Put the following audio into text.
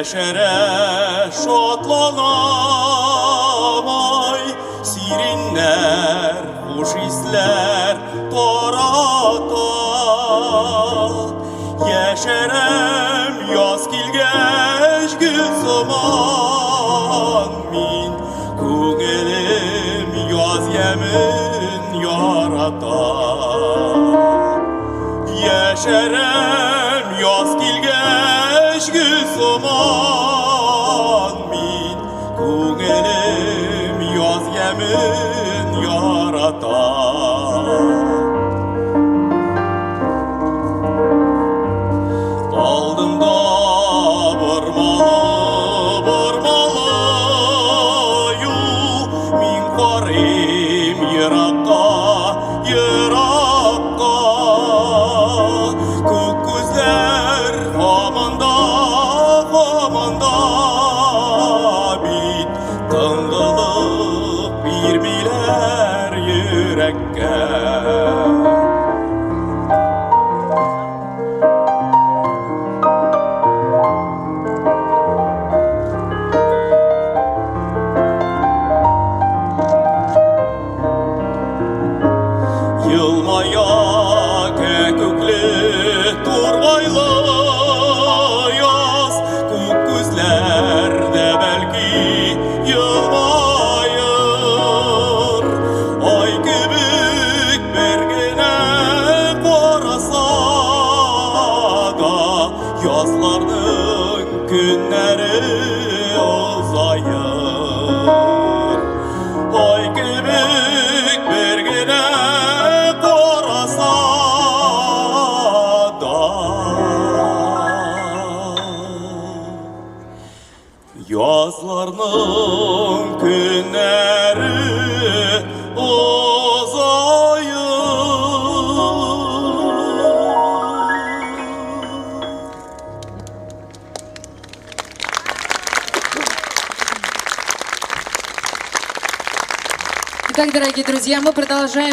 Яшере шатланамай, сиреннер, хуш ислер тарата. Яшерем яз килгәч гөл сыман, мин күңелем яз ямен ярата. Яшерем яз килгәч гөл сыман, мин күңелем яз ямен ярата. Алдымда бормалы ю, мин карыйм еракка, еракка. Күк күзләр һаманда, һаманда, бит тынгылык бирмиләр йөрәккә. Yılmaya köklü turgaylı yaz, күк күзләрдә бәлки yılmayыр. Ay кебек бер генә караса да, язларның көннәре озайыр. Ay кебек бер генә yazlarның көннәре озайыр. Итак, дорогие друзья, мы продолжаем.